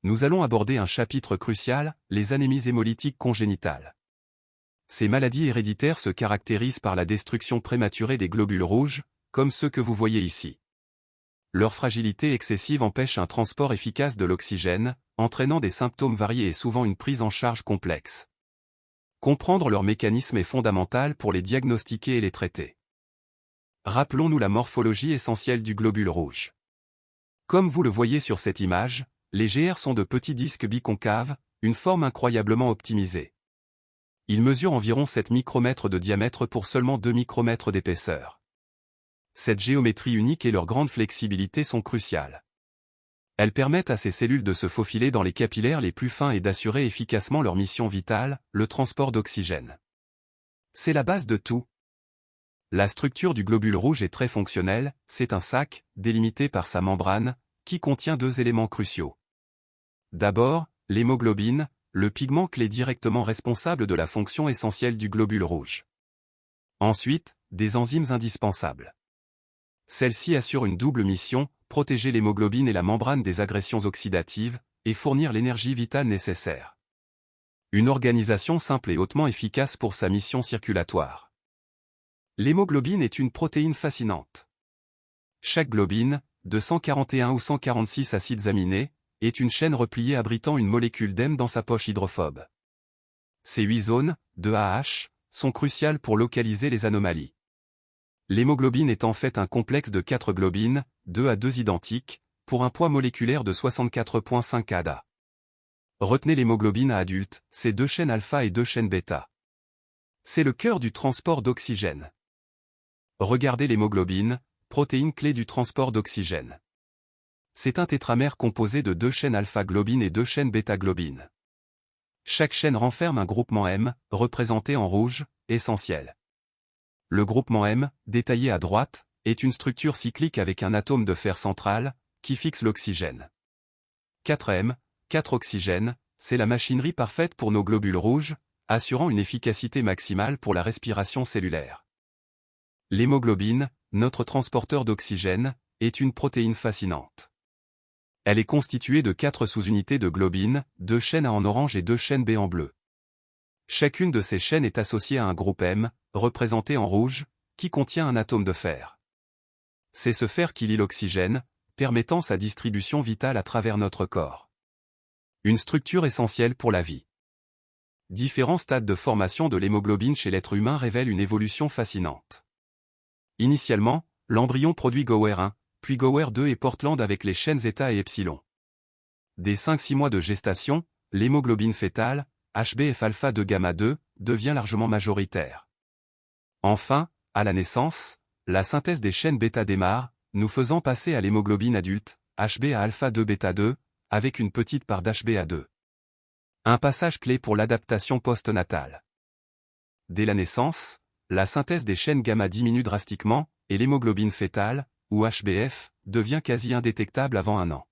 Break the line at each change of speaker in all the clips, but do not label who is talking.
nous allons aborder un chapitre crucial, les anémies hémolytiques congénitales. Ces maladies héréditaires se caractérisent par la destruction prématurée des globules rouges, comme ceux que vous voyez ici. Leur fragilité excessive empêche un transport efficace de l'oxygène, entraînant des symptômes variés et souvent une prise en charge complexe. Comprendre leur mécanisme est fondamental pour les diagnostiquer et les traiter. Rappelons-nous la morphologie essentielle du globule rouge. Comme vous le voyez sur cette image, les GR sont de petits disques biconcaves, une forme incroyablement optimisée. Ils mesurent environ 7 micromètres de diamètre pour seulement 2 micromètres d'épaisseur. Cette géométrie unique et leur grande flexibilité sont cruciales. Elles permettent à ces cellules de se faufiler dans les capillaires les plus fins et d'assurer efficacement leur mission vitale, le transport d'oxygène. C'est la base de tout. La structure du globule rouge est très fonctionnelle, c'est un sac, délimité par sa membrane, qui contient 2 éléments cruciaux. D'abord, l'hémoglobine, le pigment clé directement responsable de la fonction essentielle du globule rouge. Ensuite, des enzymes indispensables. Celles-ci assurent une double mission, protéger l'hémoglobine et la membrane des agressions oxydatives, et fournir l'énergie vitale nécessaire. Une organisation simple et hautement efficace pour sa mission circulatoire. L'hémoglobine est une protéine fascinante. Chaque globine, de 141 ou 146 acides aminés, est une chaîne repliée abritant une molécule d'hème dans sa poche hydrophobe. Ces 8 zones, de AH, sont cruciales pour localiser les anomalies. L'hémoglobine est en fait un complexe de 4 globines, 2 à 2 identiques, pour un poids moléculaire de 64,5 ADA. Retenez l'hémoglobine à adulte, c'est 2 chaînes alpha et 2 chaînes bêta. C'est le cœur du transport d'oxygène. Regardez l'hémoglobine, protéine clé du transport d'oxygène. C'est un tétramère composé de 2 chaînes alpha-globine et 2 chaînes bêta-globine. Chaque chaîne renferme un groupement M, représenté en rouge, essentiel. Le groupement M, détaillé à droite, est une structure cyclique avec un atome de fer central, qui fixe l'oxygène. 4M, 4 oxygènes, c'est la machinerie parfaite pour nos globules rouges, assurant une efficacité maximale pour la respiration cellulaire. L'hémoglobine, notre transporteur d'oxygène, est une protéine fascinante. Elle est constituée de 4 sous-unités de globine, 2 chaînes A en orange et 2 chaînes B en bleu. Chacune de ces chaînes est associée à un groupe M, représenté en rouge, qui contient un atome de fer. C'est ce fer qui lie l'oxygène, permettant sa distribution vitale à travers notre corps. Une structure essentielle pour la vie. Différents stades de formation de l'hémoglobine chez l'être humain révèlent une évolution fascinante. Initialement, l'embryon produit Gower 1, puis Gower 2 et Portland avec les chaînes zeta et epsilon. Dès 5-6 mois de gestation, l'hémoglobine fétale, HbF-alpha 2 gamma 2, devient largement majoritaire. Enfin, à la naissance, la synthèse des chaînes bêta démarre, nous faisant passer à l'hémoglobine adulte, Hb à alpha 2 bêta 2, avec une petite part d'HbA2. Un passage clé pour l'adaptation postnatale. Dès la naissance, la synthèse des chaînes gamma diminue drastiquement, et l'hémoglobine fétale, ou HbF, devient quasi indétectable avant 1 an.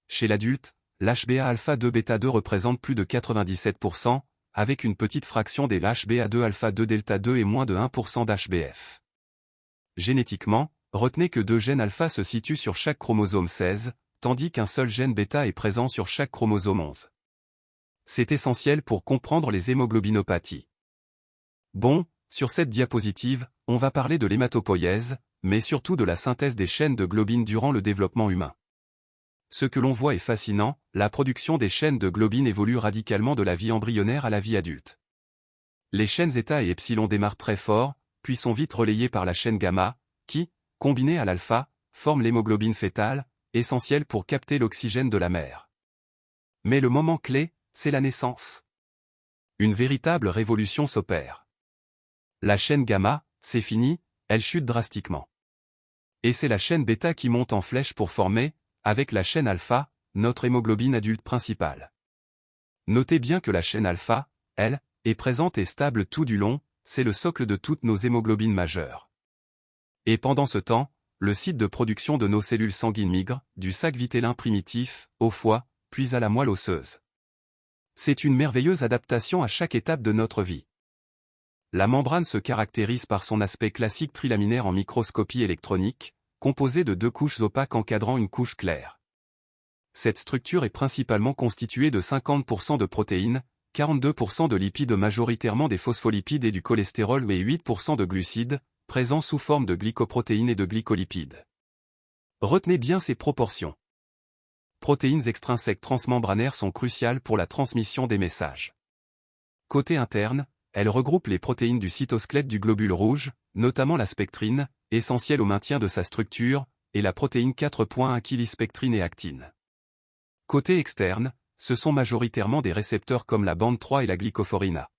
Chez l'adulte, l'HbA alpha 2 bêta 2 représente plus de 97%, avec une petite fraction des HbA2 alpha 2 delta 2 et moins de 1% d'HbF. Génétiquement, retenez que 2 gènes alpha se situent sur chaque chromosome 16, tandis qu'un seul gène bêta est présent sur chaque chromosome 11. C'est essentiel pour comprendre les hémoglobinopathies. Bon, sur cette diapositive, on va parler de l'hématopoïèse, mais surtout de la synthèse des chaînes de globine durant le développement humain. Ce que l'on voit est fascinant, la production des chaînes de globine évolue radicalement de la vie embryonnaire à la vie adulte. Les chaînes zeta et epsilon démarrent très fort, puis sont vite relayées par la chaîne gamma, qui, combinée à l'alpha, forme l'hémoglobine fétale, essentielle pour capter l'oxygène de la mère. Mais le moment clé, c'est la naissance. Une véritable révolution s'opère. La chaîne gamma, c'est fini, elle chute drastiquement. Et c'est la chaîne bêta qui monte en flèche pour former, avec la chaîne alpha, notre hémoglobine adulte principale. Notez bien que la chaîne alpha, elle, est présente et stable tout du long, c'est le socle de toutes nos hémoglobines majeures. Et pendant ce temps, le site de production de nos cellules sanguines migre, du sac vitellin primitif, au foie, puis à la moelle osseuse. C'est une merveilleuse adaptation à chaque étape de notre vie. La membrane se caractérise par son aspect classique trilaminaire en microscopie électronique, composé de 2 couches opaques encadrant une couche claire. Cette structure est principalement constituée de 50% de protéines, 42% de lipides majoritairement des phospholipides et du cholestérol et 8% de glucides, présents sous forme de glycoprotéines et de glycolipides. Retenez bien ces proportions. Protéines extrinsèques transmembranaires sont cruciales pour la transmission des messages. Côté interne, elles regroupent les protéines du cytosquelette du globule rouge, notamment la spectrine, essentielle au maintien de sa structure, et la protéine 4.1 et actine. Côté externe, ce sont majoritairement des récepteurs comme la bande 3 et la glycophorina.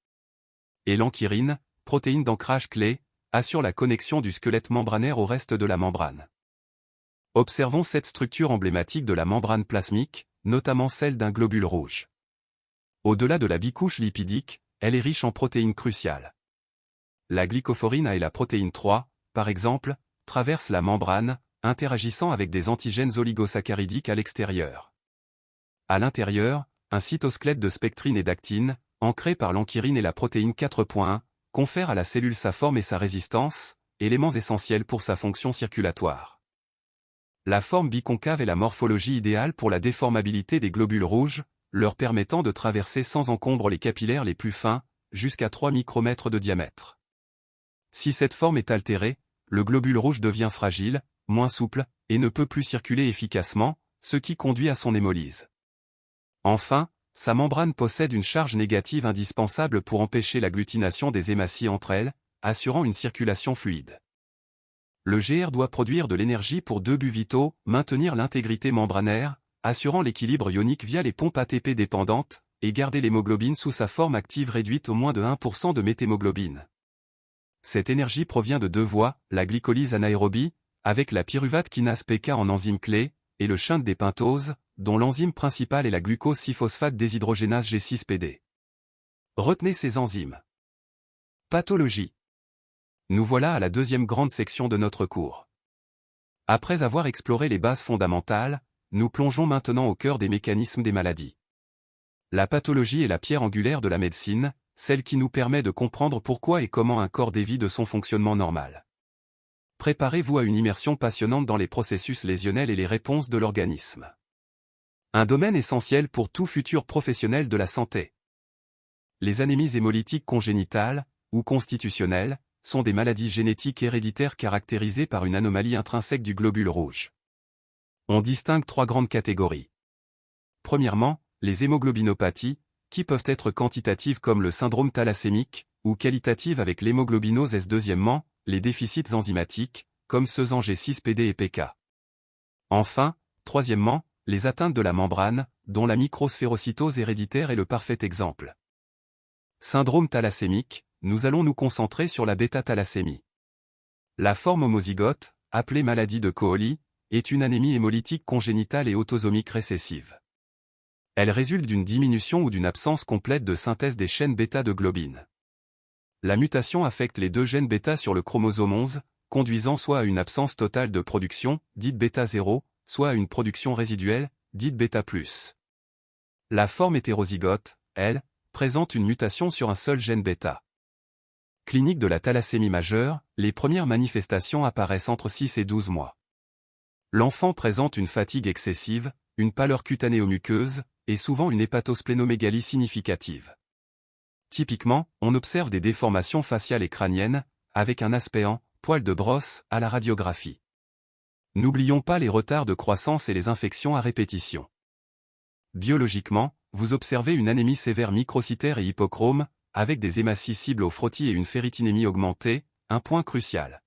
Et l'anchyrine, protéine d'ancrage clé, assure la connexion du squelette membranaire au reste de la membrane. Observons cette structure emblématique de la membrane plasmique, notamment celle d'un globule rouge. Au-delà de la bicouche lipidique, elle est riche en protéines cruciales. La glycophorina et la protéine 3, par exemple, traversent la membrane, interagissant avec des antigènes oligosaccharidiques à l'extérieur. À l'intérieur, un cytosquelette de spectrine et d'actine, ancré par l'anchyrine et la protéine 4.1, confère à la cellule sa forme et sa résistance, éléments essentiels pour sa fonction circulatoire. La forme biconcave est la morphologie idéale pour la déformabilité des globules rouges, leur permettant de traverser sans encombre les capillaires les plus fins, jusqu'à 3 micromètres de diamètre. Si cette forme est altérée, le globule rouge devient fragile, moins souple, et ne peut plus circuler efficacement, ce qui conduit à son hémolyse. Enfin, sa membrane possède une charge négative indispensable pour empêcher l'agglutination des hématies entre elles, assurant une circulation fluide. Le GR doit produire de l'énergie pour deux buts vitaux, maintenir l'intégrité membranaire, assurant l'équilibre ionique via les pompes ATP dépendantes, et garder l'hémoglobine sous sa forme active réduite au moins de 1% de méthémoglobine. Cette énergie provient de deux voies, la glycolyse anaérobie, avec la pyruvate kinase PK en enzyme clé, et le shunt des pentoses, dont l'enzyme principale est la glucose 6-phosphate déshydrogénase G6PD. Retenez ces enzymes. Pathologie. Nous voilà à la deuxième grande section de notre cours. Après avoir exploré les bases fondamentales, nous plongeons maintenant au cœur des mécanismes des maladies. La pathologie est la pierre angulaire de la médecine, celle qui nous permet de comprendre pourquoi et comment un corps dévie de son fonctionnement normal. Préparez-vous à une immersion passionnante dans les processus lésionnels et les réponses de l'organisme. Un domaine essentiel pour tout futur professionnel de la santé. Les anémies hémolytiques congénitales, ou constitutionnelles, sont des maladies génétiques héréditaires caractérisées par une anomalie intrinsèque du globule rouge. On distingue trois grandes catégories. Premièrement, les hémoglobinopathies, qui peuvent être quantitatives comme le syndrome thalassémique, ou qualitatives avec l'hémoglobinose S. Deuxièmement, les déficits enzymatiques, comme ceux en G6PD et PK. Enfin, troisièmement, les atteintes de la membrane, dont la microsphérocytose héréditaire est le parfait exemple. Syndrome thalassémique, nous allons nous concentrer sur la bêta-thalassémie. La forme homozygote, appelée maladie de Cooli, est une anémie hémolytique congénitale et autosomique récessive. Elle résulte d'une diminution ou d'une absence complète de synthèse des chaînes bêta de globine. La mutation affecte les deux gènes bêta sur le chromosome 11, conduisant soit à une absence totale de production, dite bêta 0, soit à une production résiduelle, dite bêta+. La forme hétérozygote, elle, présente une mutation sur un seul gène bêta. Clinique de la thalassémie majeure, les premières manifestations apparaissent entre 6 et 12 mois. L'enfant présente une fatigue excessive, une pâleur cutanéo-muqueuse, et souvent une hépatosplénomégalie significative. Typiquement, on observe des déformations faciales et crâniennes, avec un aspect en poil de brosse à la radiographie. N'oublions pas les retards de croissance et les infections à répétition. Biologiquement, vous observez une anémie sévère microcytaire et hypochrome, avec des hématies cibles au frottis et une ferritinémie augmentée, un point crucial.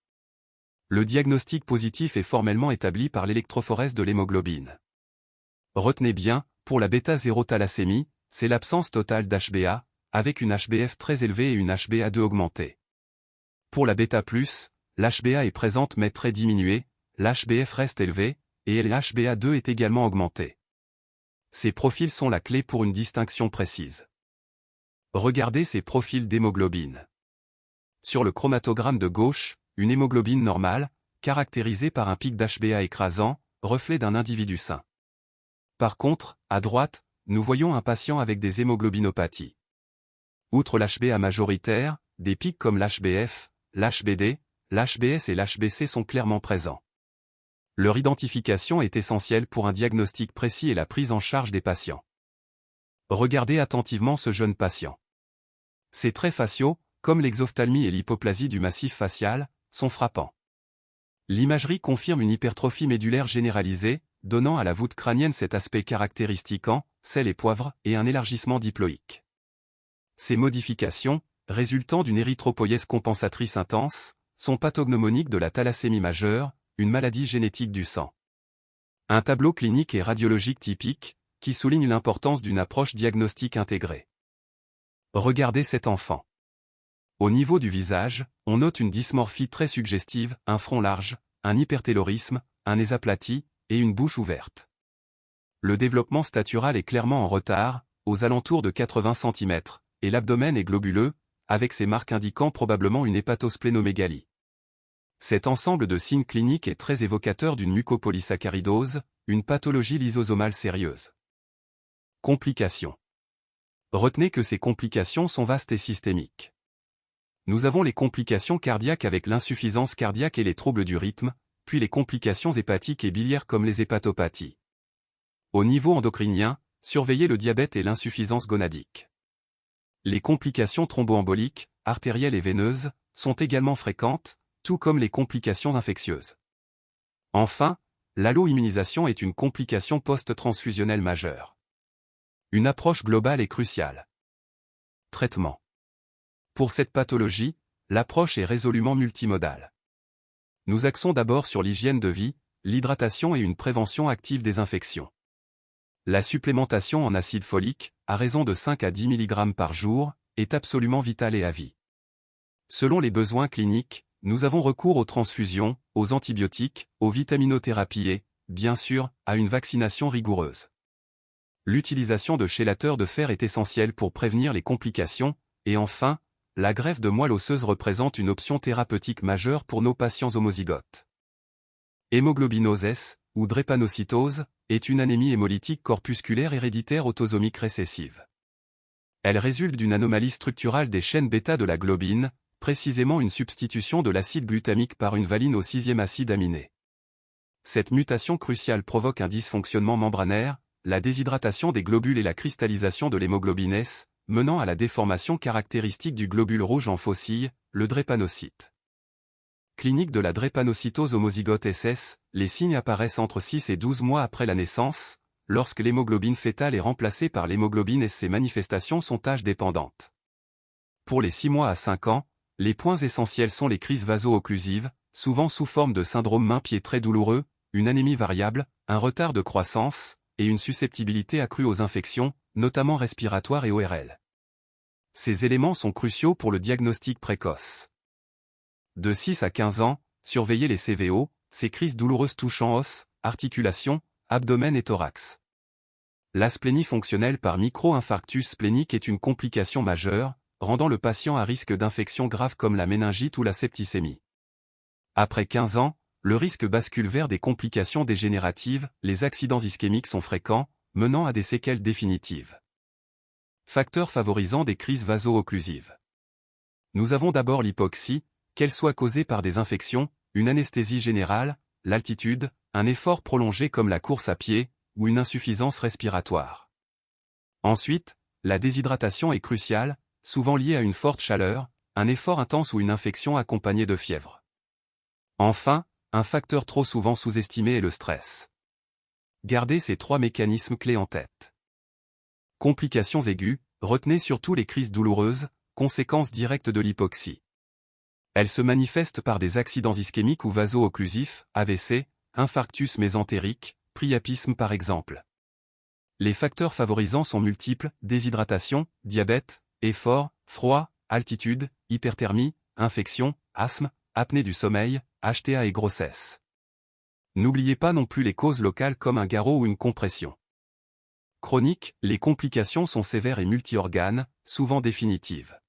Le diagnostic positif est formellement établi par l'électrophorèse de l'hémoglobine. Retenez bien, pour la bêta-0-thalassémie, c'est l'absence totale d'HbA, avec une HbF très élevée et une HbA2 augmentée. Pour la bêta+, l'HbA est présente mais très diminuée, l'HbF reste élevé, et l'HbA2 est également augmenté. Ces profils sont la clé pour une distinction précise. Regardez ces profils d'hémoglobine. Sur le chromatogramme de gauche, une hémoglobine normale, caractérisée par un pic d'HbA écrasant, reflet d'un individu sain. Par contre, à droite, nous voyons un patient avec des hémoglobinopathies. Outre l'HbA majoritaire, des pics comme l'HbF, l'HbD, l'HbS et l'HbC sont clairement présents. Leur identification est essentielle pour un diagnostic précis et la prise en charge des patients. Regardez attentivement ce jeune patient. Ses traits faciaux, comme l'exophtalmie et l'hypoplasie du massif facial, sont frappants. L'imagerie confirme une hypertrophie médulaire généralisée, donnant à la voûte crânienne cet aspect caractéristique en sel et poivre et un élargissement diploïque. Ces modifications, résultant d'une érythropoïèse compensatrice intense, sont pathognomoniques de la thalassémie majeure, une maladie génétique du sang. Un tableau clinique et radiologique typique, qui souligne l'importance d'une approche diagnostique intégrée. Regardez cet enfant. Au niveau du visage, on note une dysmorphie très suggestive, un front large, un hypertellorisme, un nez aplati, et une bouche ouverte. Le développement statural est clairement en retard, aux alentours de 80 cm, et l'abdomen est globuleux, avec ses marques indiquant probablement une hépatosplénomégalie. Cet ensemble de signes cliniques est très évocateur d'une mucopolysaccharidose, une pathologie lysosomale sérieuse. Complications. Retenez que ces complications sont vastes et systémiques. Nous avons les complications cardiaques avec l'insuffisance cardiaque et les troubles du rythme, puis les complications hépatiques et biliaires comme les hépatopathies. Au niveau endocrinien, surveillez le diabète et l'insuffisance gonadique. Les complications thromboemboliques, artérielles et veineuses, sont également fréquentes, tout comme les complications infectieuses. Enfin, l'alloimmunisation est une complication post-transfusionnelle majeure. Une approche globale est cruciale. Traitement. Pour cette pathologie, l'approche est résolument multimodale. Nous axons d'abord sur l'hygiène de vie, l'hydratation et une prévention active des infections. La supplémentation en acide folique, à raison de 5 à 10 mg par jour, est absolument vitale et à vie. Selon les besoins cliniques, nous avons recours aux transfusions, aux antibiotiques, aux vitaminothérapies et, bien sûr, à une vaccination rigoureuse. L'utilisation de chélateurs de fer est essentielle pour prévenir les complications, et enfin, la greffe de moelle osseuse représente une option thérapeutique majeure pour nos patients homozygotes. Hémoglobinose S, ou drépanocytose, est une anémie hémolytique corpusculaire héréditaire autosomique récessive. Elle résulte d'une anomalie structurale des chaînes bêta de la globine, précisément une substitution de l'acide glutamique par une valine au 6e acide aminé. Cette mutation cruciale provoque un dysfonctionnement membranaire, la déshydratation des globules et la cristallisation de l'hémoglobine S, menant à la déformation caractéristique du globule rouge en faucille, le drépanocyte. Clinique de la drépanocytose homozygote SS, les signes apparaissent entre 6 et 12 mois après la naissance, lorsque l'hémoglobine fœtale est remplacée par l'hémoglobine S. Ces manifestations sont âge-dépendantes. Pour les 6 mois à 5 ans, les points essentiels sont les crises vaso-occlusives, souvent sous forme de syndrome main-pied très douloureux, une anémie variable, un retard de croissance, et une susceptibilité accrue aux infections, notamment respiratoires et ORL. Ces éléments sont cruciaux pour le diagnostic précoce. De 6 à 15 ans, surveillez les CVO, ces crises douloureuses touchant os, articulations, abdomen et thorax. L'asplénie fonctionnelle par micro-infarctus splénique est une complication majeure, rendant le patient à risque d'infections graves comme la méningite ou la septicémie. Après 15 ans, le risque bascule vers des complications dégénératives, les accidents ischémiques sont fréquents, menant à des séquelles définitives. Facteurs favorisant des crises vaso-occlusives. Nous avons d'abord l'hypoxie, qu'elle soit causée par des infections, une anesthésie générale, l'altitude, un effort prolongé comme la course à pied, ou une insuffisance respiratoire. Ensuite, la déshydratation est cruciale, souvent liée à une forte chaleur, un effort intense ou une infection accompagnée de fièvre. Enfin, un facteur trop souvent sous-estimé est le stress. Gardez ces 3 mécanismes clés en tête. Complications aiguës, retenez surtout les crises douloureuses, conséquences directes de l'hypoxie. Elles se manifestent par des accidents ischémiques ou vaso-occlusifs, AVC, infarctus mésentérique, priapisme par exemple. Les facteurs favorisants sont multiples, déshydratation, diabète, effort, froid, altitude, hyperthermie, infection, asthme, apnée du sommeil, HTA et grossesse. N'oubliez pas non plus les causes locales comme un garrot ou une compression. Chronique, les complications sont sévères et multi-organes, souvent définitives.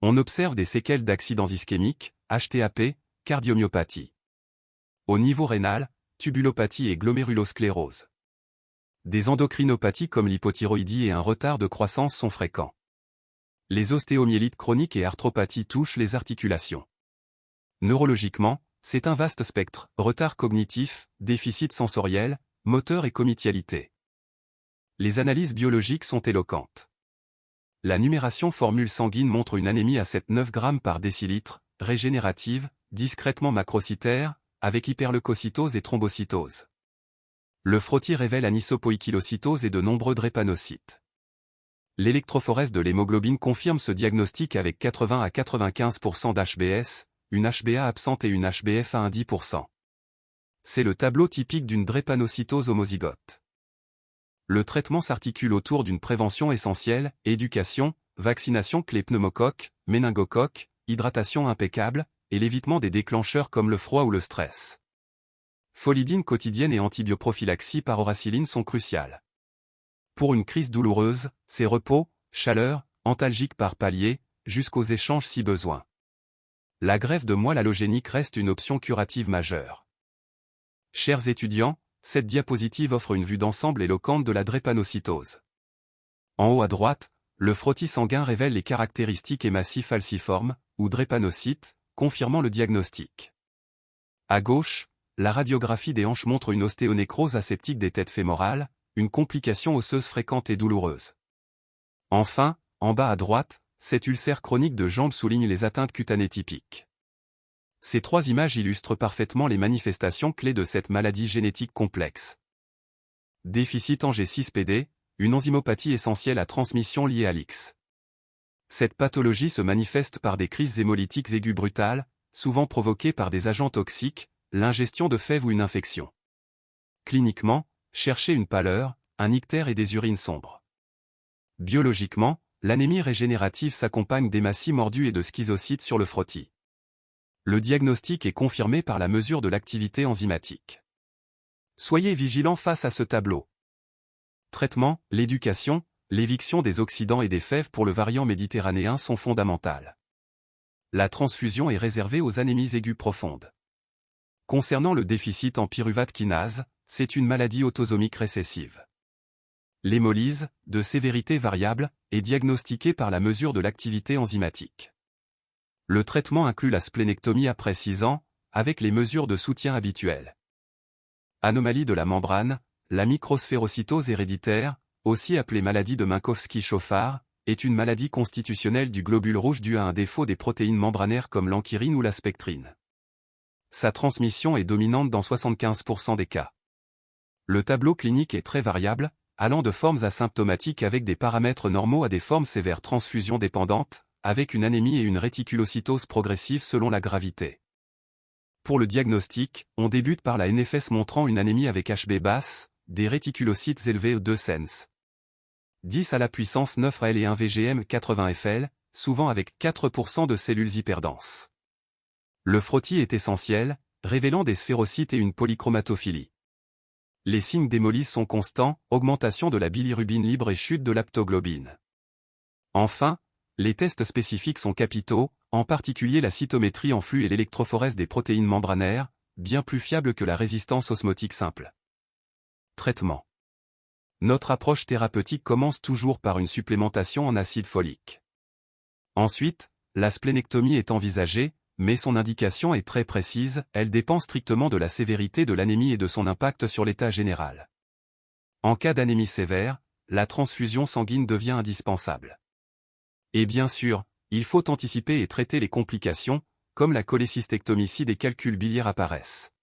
On observe des séquelles d'accidents ischémiques, HTAP, cardiomyopathie. Au niveau rénal, tubulopathie et glomérulosclérose. Des endocrinopathies comme l'hypothyroïdie et un retard de croissance sont fréquents. Les ostéomyélites chroniques et arthropathies touchent les articulations. Neurologiquement, C'est un vaste spectre, retard cognitif, déficit sensoriel, moteur et comitialité. Les analyses biologiques sont éloquentes. La numération formule sanguine montre une anémie à 7-9 grammes par décilitre, régénérative, discrètement macrocytaire, avec hyperleucocytose et thrombocytose. Le frottis révèle anisopoïkilocytose et de nombreux drépanocytes. L'électrophorèse de l'hémoglobine confirme ce diagnostic avec 80 à 95% d'HbS, une HbA absente et une HbF à 10%. C'est le tableau typique d'une drépanocytose homozygote. Le traitement s'articule autour d'une prévention essentielle, éducation, vaccination clé pneumocoque, méningocoque, hydratation impeccable, et l'évitement des déclencheurs comme le froid ou le stress. Folidine quotidienne et antibioprophylaxie par oracyline sont cruciales. Pour une crise douloureuse, c'est repos, chaleur, antalgique par palier, jusqu'aux échanges si besoin. La greffe de moelle allogénique reste une option curative majeure. Chers étudiants, cette diapositive offre une vue d'ensemble éloquente de la drépanocytose. En haut à droite, le frottis sanguin révèle les caractéristiques hématies falciformes, ou drépanocytes, confirmant le diagnostic. À gauche, la radiographie des hanches montre une ostéonécrose aseptique des têtes fémorales, une complication osseuse fréquente et douloureuse. Enfin, en bas à droite, cet ulcère chronique de jambe souligne les atteintes cutanées typiques. Ces trois images illustrent parfaitement les manifestations clés de cette maladie génétique complexe. Déficit en G6PD, une enzymopathie essentielle à transmission liée à l'X. Cette pathologie se manifeste par des crises hémolytiques aiguës brutales, souvent provoquées par des agents toxiques, l'ingestion de fèves ou une infection. Cliniquement, cherchez une pâleur, un ictère et des urines sombres. Biologiquement, l'anémie régénérative s'accompagne d'hématies mordues et de schizocytes sur le frottis. Le diagnostic est confirmé par la mesure de l'activité enzymatique. Soyez vigilants face à ce tableau. Traitement, l'éducation, l'éviction des oxydants et des fèves pour le variant méditerranéen sont fondamentales. La transfusion est réservée aux anémies aiguës profondes. Concernant le déficit en pyruvate kinase, c'est une maladie autosomique récessive. L'hémolyse, de sévérité variable, est diagnostiquée par la mesure de l'activité enzymatique. Le traitement inclut la splénectomie après 6 ans, avec les mesures de soutien habituelles. Anomalie de la membrane, la microsphérocytose héréditaire, aussi appelée maladie de Minkowski-Chauffard, est une maladie constitutionnelle du globule rouge due à un défaut des protéines membranaires comme l'ankyline ou la spectrine. Sa transmission est dominante dans 75% des cas. Le tableau clinique est très variable, allant de formes asymptomatiques avec des paramètres normaux à des formes sévères transfusion dépendantes, avec une anémie et une réticulocytose progressive selon la gravité. Pour le diagnostic, on débute par la NFS montrant une anémie avec HB basse, des réticulocytes élevés 2 sens. 10 à la puissance 9 L et 1 VGM 80 FL, souvent avec 4% de cellules hyperdenses. Le frottis est essentiel, révélant des sphérocytes et une polychromatophilie. Les signes d'hémolyse sont constants, augmentation de la bilirubine libre et chute de l'aptoglobine. Enfin, les tests spécifiques sont capitaux, en particulier la cytométrie en flux et l'électrophorèse des protéines membranaires, bien plus fiables que la résistance osmotique simple. Traitement. Notre approche thérapeutique commence toujours par une supplémentation en acide folique. Ensuite, la splénectomie est envisagée, mais son indication est très précise, elle dépend strictement de la sévérité de l'anémie et de son impact sur l'état général. En cas d'anémie sévère, la transfusion sanguine devient indispensable. Et bien sûr, il faut anticiper et traiter les complications, comme la cholécystectomie si des calculs biliaires apparaissent.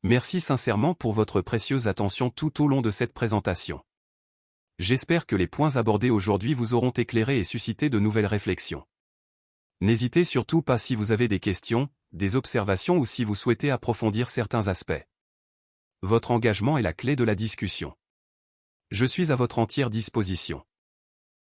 Merci sincèrement pour votre précieuse attention tout au long de cette présentation. J'espère que les points abordés aujourd'hui vous auront éclairé et suscité de nouvelles réflexions. N'hésitez surtout pas si vous avez des questions, des observations ou si vous souhaitez approfondir certains aspects. Votre engagement est la clé de la discussion. Je suis à votre entière disposition.